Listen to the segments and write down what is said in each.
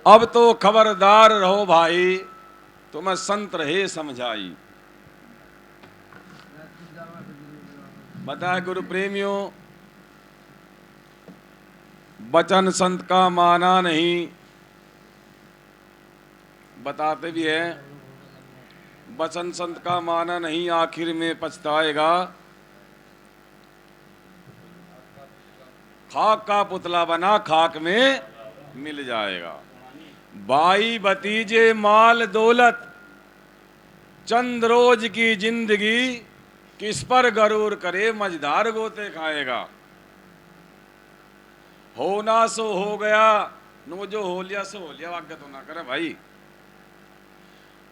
अब तो खबरदार रहो भाई, तुम्हें संत रहे समझाई। बताए गुरु प्रेमियों, वचन संत का माना नहीं, बताते भी है वचन संत का माना नहीं, आखिर में पछताएगा। खाक का पुतला बना खाक में मिल जाएगा। भाई भतीजे माल दौलत, चंद रोज की जिंदगी, किस पर गरूर करे मझधार गोते खाएगा। होना सो हो गया, नो जो हो लिया सो हो लिया, आगे तो ना करे भाई।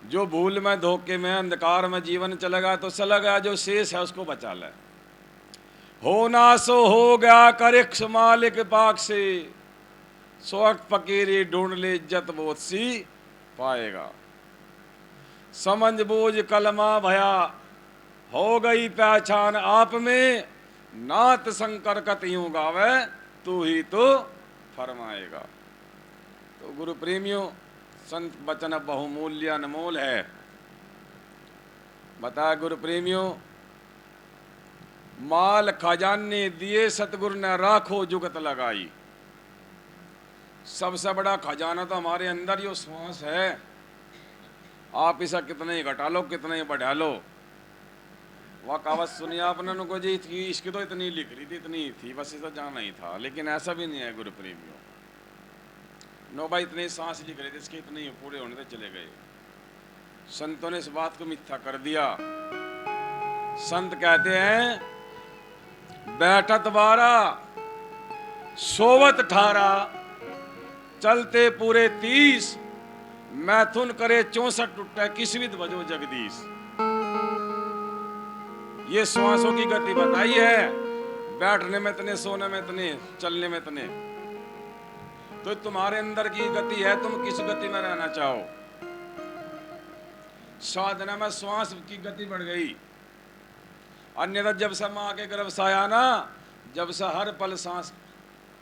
जो भूल में धोखे में अंधकार में जीवन चलेगा तो चला गया, जो शेष है उसको बचा ले। होना सो हो गया करिक्ष मालिक पाक से, स्वक्त फकीरी ढूंढ ले इज्जत बहुत सी पाएगा। समझ बूझ कलमा भया, हो गई पहचान आप में, नाथ शंकर कत यूं गावे, तू ही तो फरमाएगा। तो गुरु प्रेमियों, संत वचन बहुमूल्य अनमोल है। बता गुरु प्रेमियों, माल खजाने दिए सतगुरु ने राखो जुगत लगाई। सबसे बड़ा खजाना तो हमारे अंदर जो श्वास है, आप इसे कितने ही घटा लो कितने ही बढ़ा लो। वह कहावत सुनी आपने को जी थी, इसकी तो इतनी लिख रही थी, इतनी थी, बस इसे जाना ही था। लेकिन ऐसा भी नहीं है गुरु प्रेमियों, नो भाई इतनी सांस लिख रहे थे, इसके इतने ही पूरे होने तक चले गए। संतों ने इस बात को मिथ्या कर दिया। संत कहते हैं, बैठत 12 सोवत 18, चलते पूरे 30, मैथुन करे 64 टूटे, किस विध भजो जगदीश। ये श्वासों की गति बताई है, बैठने में इतने, सोने में इतने, चलने में इतने। तो तुम्हारे अंदर की गति है, तुम किस गति में रहना चाहो। साधना में श्वास की गति बढ़ गई, अन्यथा जब से मां के गर्भ से आया ना, जब से हर पल सांस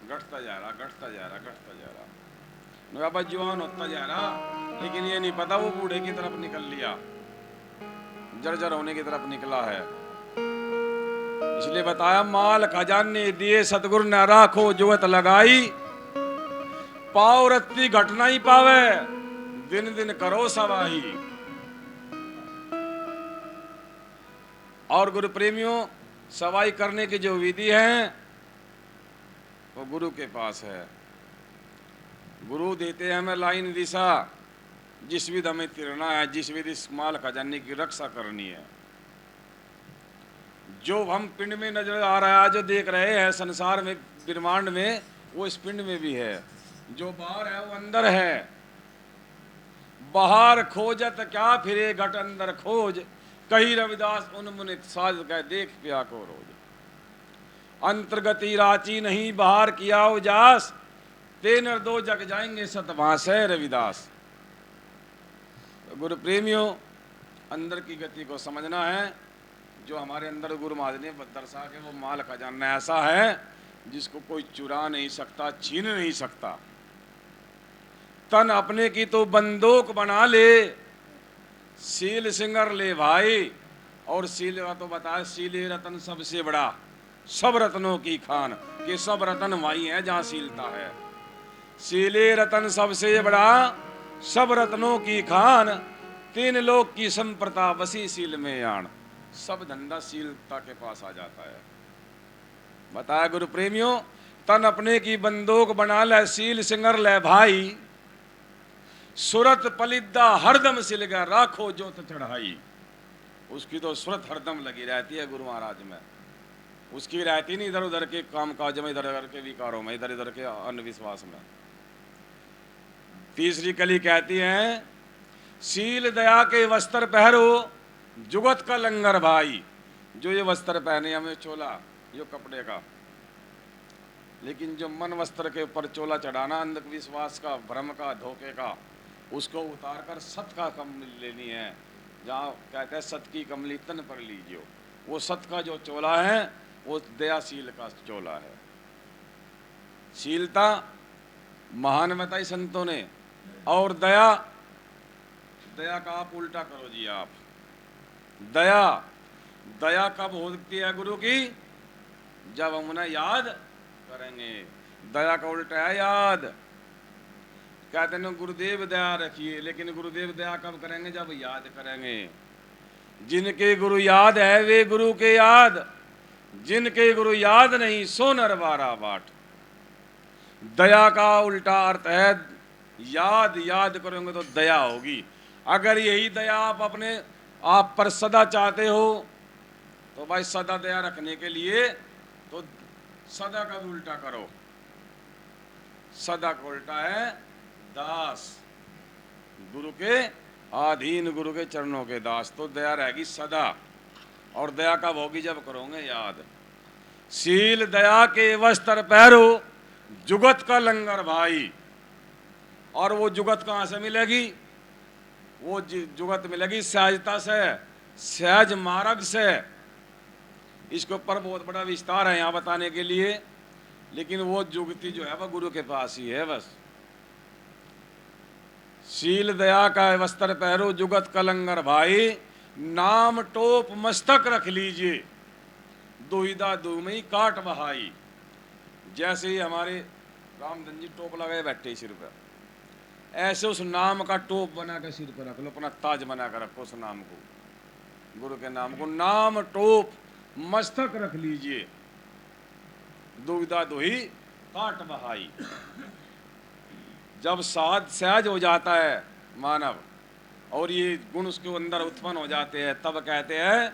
घटता जा रहा, घटता जा रहा, घटता जा रहा, अब जवान होता जा रहा, लेकिन ये नहीं पता वो बूढ़े की तरफ निकल लिया, जर्जर होने की तरफ निकला है। इसलिए बताया, माल खजाने दिए सतगुरु ने राखो जुगत लगाई, पाव रत्ती घटना ही पावे, दिन दिन करो सवाही। और गुरु प्रेमियों, सवाई करने की जो विधि है वो गुरु के पास है। गुरु देते हैं हमें लाइन दिशा, जिस विधि हमें तिरना है, जिस विधि इस माल खजाने की रक्षा करनी है। जो हम पिंड में नजर आ रहा है, जो देख रहे हैं संसार में, ब्रह्मांड में, वो इस पिंड में भी है। जो बाहर है वो अंदर है। बाहर खोजत क्या फिरे घट अंदर खोज, कही रविदास उन मुनित साज कह देख पिया को रोज। अंतर्गति राची नहीं बाहर किया उजास, ते नर दो जग जाएंगे सतवास है रविदास। तो गुरु प्रेमियों, अंदर की गति को समझना है। जो हमारे अंदर गुरु महाराज ने दर्शा के वो माल खजाना ऐसा है जिसको कोई चुरा नहीं सकता, छीन नहीं सकता। तन अपने की तो बंदूक बना ले, सील सिंगर ले भाई। और सील का तो बताया, सीले रतन सबसे बड़ा, सब रत्नों की खान, कि सब रतन वही है जहां सीलता है। सीले रतन सबसे बड़ा, सब रत्नों की खान, 3 लोक की संप्रता बसी सील में आन। सब धंधा सीलता के पास आ जाता है। बताया गुरु प्रेमियों, तन अपने की बंदूक बना ले, सील सिंगर ले भाई। सुरत पलिद्दा हरदम सिल गया, राखो जोत चढ़ाई। उसकी तो सुरत हरदम लगी रहती है गुरु महाराज में, उसकी रहती नहीं इधर उधर के काम काज में, इधर उधर के विकारों में, इधर उधर के अंधविश्वास में। तीसरी कली कहती है, सील दया के वस्त्र पहरो, जुगत का लंगर भाई। जो ये वस्त्र पहने हमें चोला, यो कपड़े का, लेकिन जो मन वस्त्र के ऊपर चोला चढ़ाना अंधविश्वास का, भ्रम का, धोखे का, उसको उतार कर सत का कमली लेनी है। जहाँ कहते हैं सत की कमली तन पर लीजिए, वो सत का जो चोला है वो दयाशील का चोला है। शीलता महान बताई संतों ने, और दया, दया का आप उल्टा करो जी। आप दया, दया कब होती है गुरु की? जब हम उन्हें याद करेंगे। दया का उल्टा है याद। कहते हैं गुरुदेव दया रखिए, लेकिन गुरुदेव दया कब करेंगे? जब याद करेंगे। जिनके गुरु याद है वे गुरु के याद, जिनके गुरु याद नहीं सो नर बारा बाट। दया का उल्टा अर्थ है याद। याद करोगे तो दया होगी। अगर यही दया आप अपने आप पर सदा चाहते हो तो भाई सदा दया रखने के लिए तो सदा का उल्टा करो। सदा का उल्टा है दास, गुरु के अधीन, गुरु के चरणों के दास। तो दया रहेगी सदा। और दया कब होगी? जब करोगे याद। शील दया के वस्त्र पहरो, जुगत का लंगर भाई। और वो जुगत कहां से मिलेगी? वो जुगत मिलेगी सहजता से, सहज मार्ग से। इसके ऊपर बहुत बड़ा विस्तार है यहाँ बताने के लिए, लेकिन वो जुगति जो है वह गुरु के पास ही है बस। शील दया का वस्त्र पहरो, जुगत का लंगर भाई। नाम टोप मस्तक रख लीजिए, दुहिदा दुमई काट बहाई। जैसे ही हमारे रामधन जी टोप लगाए बैठे सिर पर, ऐसे उस नाम का टोप बना कर सिर पर रख लो, अपना ताज बना कर रखो उस नाम को, गुरु के नाम को। नाम टोप मस्तक रख लीजिए, दुविधा दुही काट बहाई। जब साध सहज हो जाता है मानव और ये गुण उसके अंदर उत्पन्न हो जाते हैं, तब कहते हैं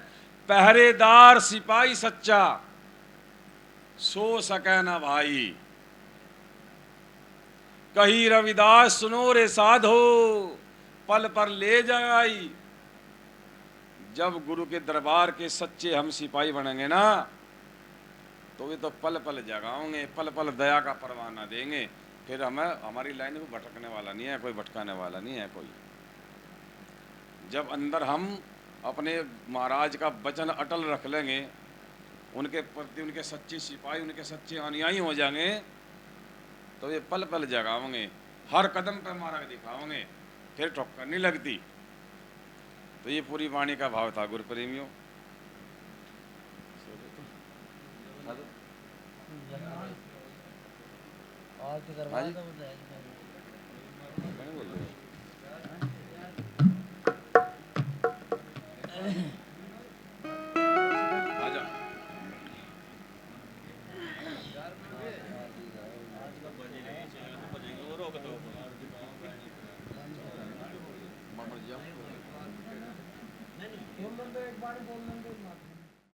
पहरेदार सिपाही सच्चा, सो सके न भाई। कही रविदास सुनो रे साधो, पल पर ले जाई। जब गुरु के दरबार के सच्चे हम सिपाही बनेंगे ना, तो वे तो पल पल जगाओगे, पल पल दया का परवाना देंगे। फिर हमें हमारी लाइन को भटकने वाला नहीं है कोई, भटकाने वाला नहीं है कोई। जब अंदर हम अपने महाराज का वचन अटल रख लेंगे, उनके प्रति उनके सच्चे सिपाही, उनके सच्चे अनुयायी हो जाएंगे, तो ये पल पल जगाओगे, हर कदम पर मार्ग दिखाओगे, फिर ठोकर नहीं लगती। तो ये पूरी वाणी का भाव था गुरु प्रेमियों। बोल दो एक बार, बोल दो।